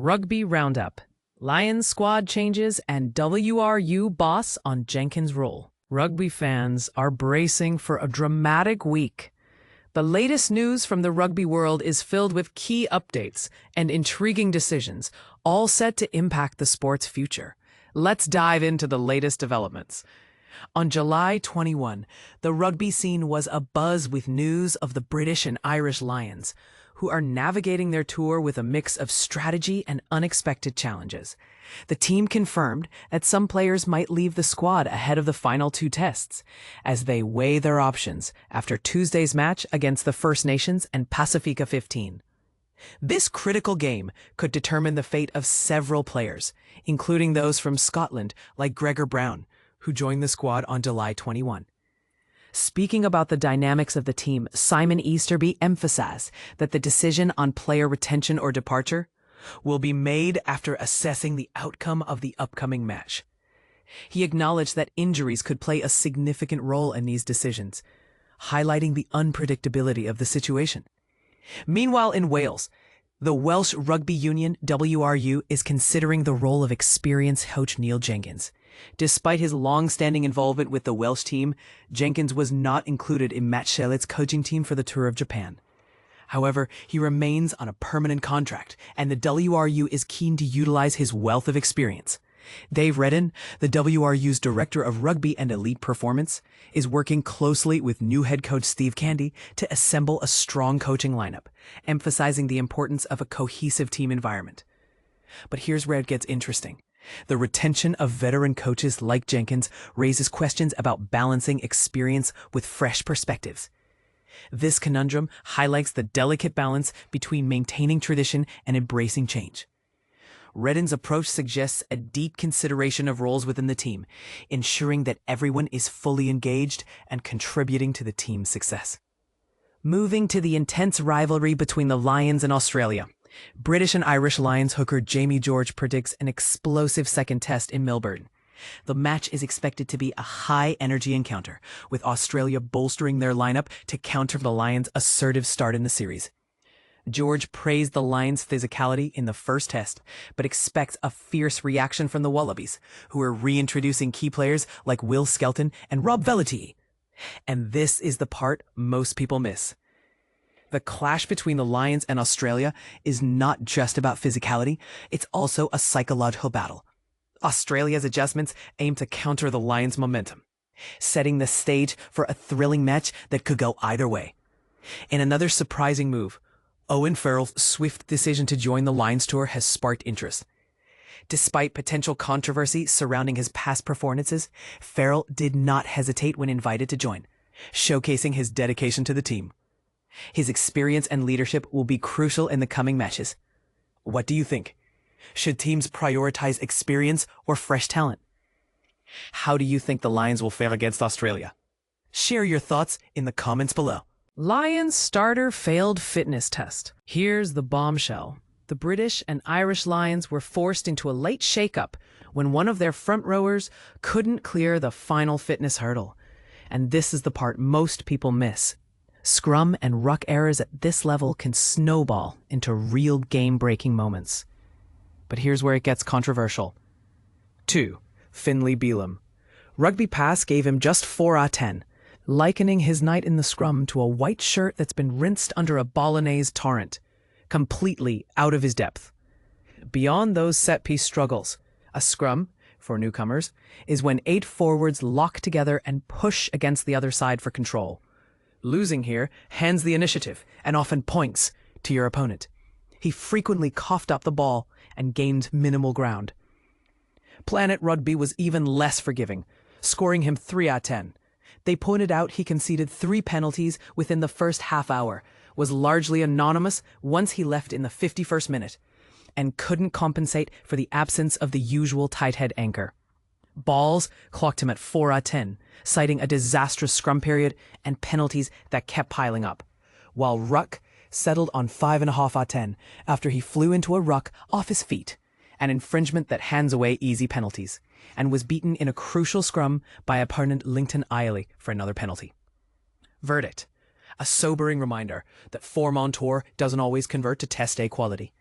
Rugby Roundup. Lions squad changes and WRU boss on Jenkins' role. Rugby fans are bracing for a dramatic week. The latest news from the rugby world is filled with key updates and intriguing decisions, all set to impact the sport's future. Let's dive into the latest developments. On July 21, the rugby scene was abuzz with news of the British and Irish Lions, who are navigating their tour with a mix of strategy and unexpected challenges. The team confirmed that some players might leave the squad ahead of the final two tests, as they weigh their options after Tuesday's match against the First Nations and Pasifika 15. This critical game could determine the fate of several players, including those from Scotland like Gregor Brown, who joined the squad on July 21. Speaking about the dynamics of the team, Simon Easterby emphasized that the decision on player retention or departure will be made after assessing the outcome of the upcoming match. He acknowledged that injuries could play a significant role in these decisions, highlighting the unpredictability of the situation. Meanwhile, in Wales, the Welsh Rugby Union, WRU, is considering the role of experienced coach Neil Jenkins. Despite his long-standing involvement with the Welsh team, Jenkins was not included in Matt Shellett's coaching team for the Tour of Japan. However, he remains on a permanent contract, and the WRU is keen to utilize his wealth of experience. Dave Redden, the WRU's Director of Rugby and Elite Performance, is working closely with new head coach Steve Candy to assemble a strong coaching lineup, emphasizing the importance of a cohesive team environment. But here's where it gets interesting. The retention of veteran coaches like Jenkins raises questions about balancing experience with fresh perspectives. This conundrum highlights the delicate balance between maintaining tradition and embracing change. Redden's approach suggests a deep consideration of roles within the team, ensuring that everyone is fully engaged and contributing to the team's success. Moving to the intense rivalry between the Lions and Australia. British and Irish Lions hooker Jamie George predicts an explosive second test in Melbourne. The match is expected to be a high-energy encounter, with Australia bolstering their lineup to counter the Lions' assertive start in the series. George praised the Lions' physicality in the first test, but expects a fierce reaction from the Wallabies, who are reintroducing key players like Will Skelton and Rob Vellity. And this is the part most people miss. The clash between the Lions and Australia is not just about physicality, it's also a psychological battle. Australia's adjustments aim to counter the Lions' momentum, setting the stage for a thrilling match that could go either way. In another surprising move, Owen Farrell's swift decision to join the Lions tour has sparked interest. Despite potential controversy surrounding his past performances, Farrell did not hesitate when invited to join, showcasing his dedication to the team. His experience and leadership will be crucial in the coming matches. What do you think? Should teams prioritize experience or fresh talent? How do you think the Lions will fare against Australia? Share your thoughts in the comments below. Lions starter failed fitness test. Here's the bombshell. The British and Irish Lions were forced into a late shakeup when one of their front rowers couldn't clear the final fitness hurdle. And this is the part most people miss. Scrum and ruck errors at this level can snowball into real game-breaking moments. But here's where it gets controversial. 2. Finlay Bealham. Rugby Pass gave him just 4 out of 10, likening his night in the scrum to a white shirt that's been rinsed under a bolognese torrent, completely out of his depth. Beyond those set-piece struggles, a scrum, for newcomers, is when 8 forwards lock together and push against the other side for control. Losing here hands the initiative and often points to your opponent. He frequently coughed up the ball and gained minimal ground. Planet Rugby was even less forgiving, scoring him 3 out of 10. They pointed out he conceded 3 penalties within the first half hour, was largely anonymous once he left in the 51st minute, and couldn't compensate for the absence of the usual tight head anchor. Balls clocked him at 4 out of 10, citing a disastrous scrum period and penalties that kept piling up, while ruck settled on 5.5 out of 10 after he flew into a ruck off his feet, an infringement that hands away easy penalties, and was beaten in a crucial scrum by opponent Linton Iley for another penalty. Verdict: a sobering reminder that form on tour doesn't always convert to test day quality.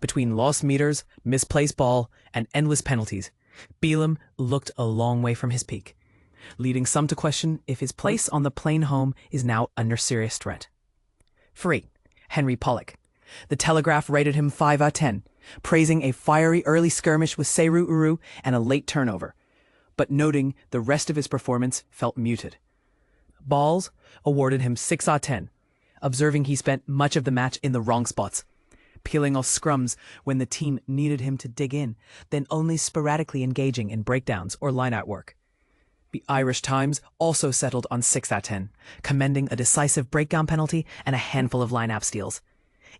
Between lost meters, misplaced ball, and endless penalties, Bealham looked a long way from his peak, leading some to question if his place on the plane home is now under serious threat. For 8, Henry Pollock. The Telegraph rated him 5 out of 10, praising a fiery early skirmish with WRU and a late turnover, but noting the rest of his performance felt muted. Balls awarded him 6 out of 10, observing he spent much of the match in the wrong spots, peeling off scrums when the team needed him to dig in, then only sporadically engaging in breakdowns or line-out work. The Irish Times also settled on 6 out of 10, commending a decisive breakdown penalty and a handful of line-out steals,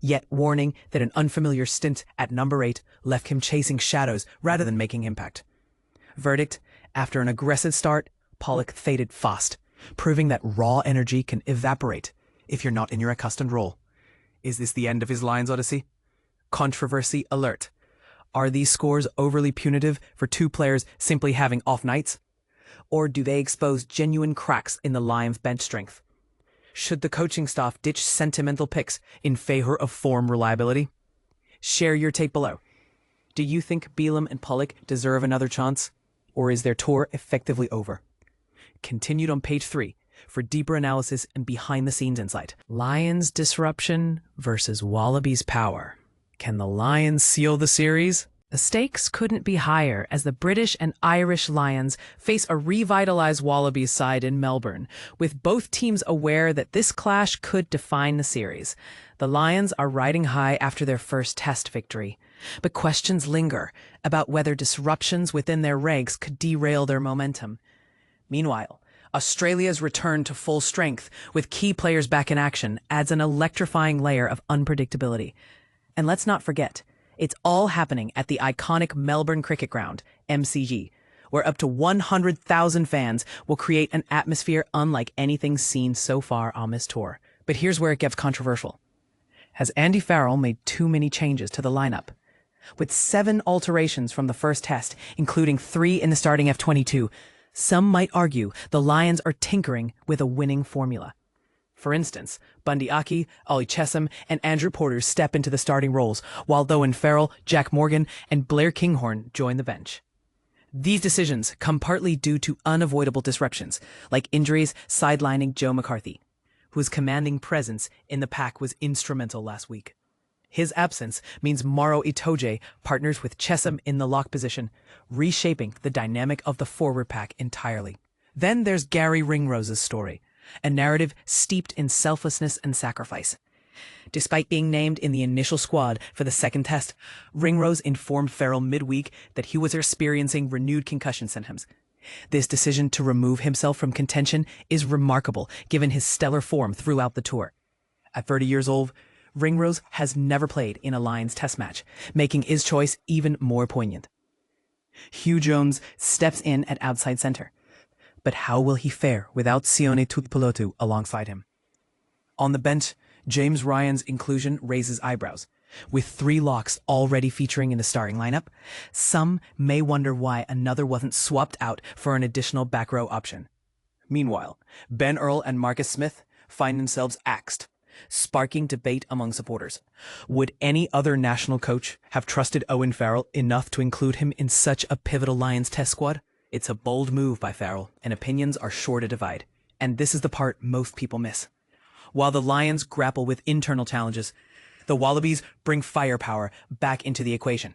yet warning that an unfamiliar stint at number 8 left him chasing shadows rather than making impact. Verdict: after an aggressive start, Pollock faded fast, proving that raw energy can evaporate if you're not in your accustomed role. Is this the end of his Lions odyssey? Controversy alert. Are these scores overly punitive for 2 players simply having off nights? Or do they expose genuine cracks in the Lions' bench strength? Should the coaching staff ditch sentimental picks in favor of form reliability? Share your take below. Do you think Bealham and Pollock deserve another chance? Or is their tour effectively over? Continued on page 3 for deeper analysis and behind-the-scenes insight. Lions disruption versus Wallabies power. Can the Lions seal the series? The stakes couldn't be higher as the British and Irish Lions face a revitalized Wallabies side in Melbourne, with both teams aware that this clash could define the series. The Lions are riding high after their first test victory, but questions linger about whether disruptions within their ranks could derail their momentum. Meanwhile, Australia's return to full strength with key players back in action adds an electrifying layer of unpredictability. And let's not forget, it's all happening at the iconic Melbourne Cricket Ground, MCG, where up to 100,000 fans will create an atmosphere unlike anything seen so far on this tour. But here's where it gets controversial. Has Andy Farrell made too many changes to the lineup? With 7 alterations from the first test, including 3 in the starting F22, some might argue the Lions are tinkering with a winning formula. For instance, Bundy Aki, Ollie Chessum, and Andrew Porter step into the starting roles, while Owen Farrell, Jack Morgan, and Blair Kinghorn join the bench. These decisions come partly due to unavoidable disruptions, like injuries sidelining Joe McCarthy, whose commanding presence in the pack was instrumental last week. His absence means Maro Itoje partners with Chessum in the lock position, reshaping the dynamic of the forward pack entirely. Then there's Gary Ringrose's story, a narrative steeped in selflessness and sacrifice. Despite being named in the initial squad for the second test, Ringrose informed Farrell midweek that he was experiencing renewed concussion symptoms. This decision to remove himself from contention is remarkable given his stellar form throughout the tour. At 30 years old, Ringrose has never played in a Lions test match, making his choice even more poignant. Hugh Jones steps in at outside center. But how will he fare without Sione Tuipulotu alongside him? On the bench, James Ryan's inclusion raises eyebrows. With 3 locks already featuring in the starting lineup, some may wonder why another wasn't swapped out for an additional back row option. Meanwhile, Ben Earl and Marcus Smith find themselves axed, sparking debate among supporters. Would any other national coach have trusted Owen Farrell enough to include him in such a pivotal Lions test squad? It's a bold move by Farrell, and opinions are sure to divide. And this is the part most people miss. While the Lions grapple with internal challenges, the Wallabies bring firepower back into the equation.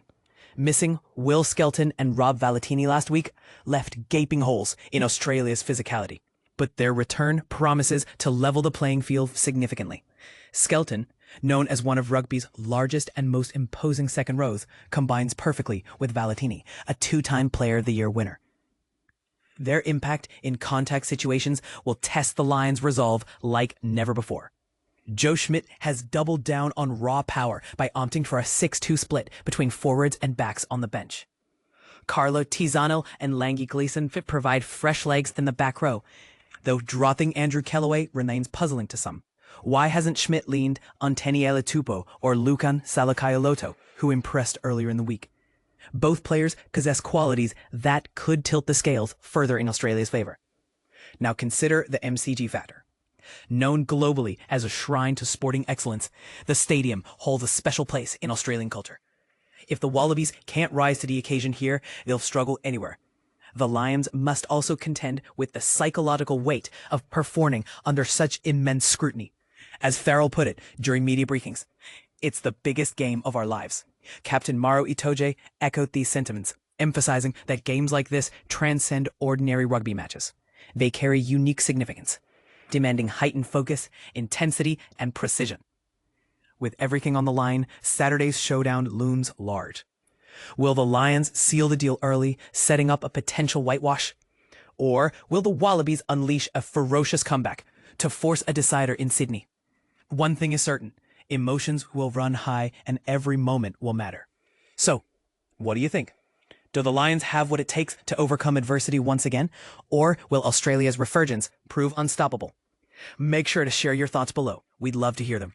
Missing Will Skelton and Rob Valentini last week left gaping holes in Australia's physicality. But their return promises to level the playing field significantly. Skelton, known as one of rugby's largest and most imposing second rows, combines perfectly with Valentini, a 2-time Player of the Year winner. Their impact in contact situations will test the Lions' resolve like never before. Joe Schmidt has doubled down on raw power by opting for a 6-2 split between forwards and backs on the bench. Carlo Tizzano and Langi Gleeson provide fresh legs in the back row, though dropping Andrew Kellaway remains puzzling to some. Why hasn't Schmidt leaned on Teniela Tupou or Lukan Salakaia-Loto, who impressed earlier in the week? Both players possess qualities that could tilt the scales further in Australia's favor. Now consider the MCG factor. Known globally as a shrine to sporting excellence, the stadium holds a special place in Australian culture. If the Wallabies can't rise to the occasion here, they'll struggle anywhere. The Lions must also contend with the psychological weight of performing under such immense scrutiny. As Farrell put it during media briefings, it's the biggest game of our lives. Captain Maro Itoje echoed these sentiments, emphasizing that games like this transcend ordinary rugby matches. They carry unique significance, demanding heightened focus, intensity, and precision. With everything on the line, Saturday's showdown looms large. Will the Lions seal the deal early, setting up a potential whitewash? Or will the Wallabies unleash a ferocious comeback to force a decider in Sydney? One thing is certain, emotions will run high and every moment will matter. So, what do you think? Do the Lions have what it takes to overcome adversity once again? Or will Australia's resurgence prove unstoppable? Make sure to share your thoughts below. We'd love to hear them.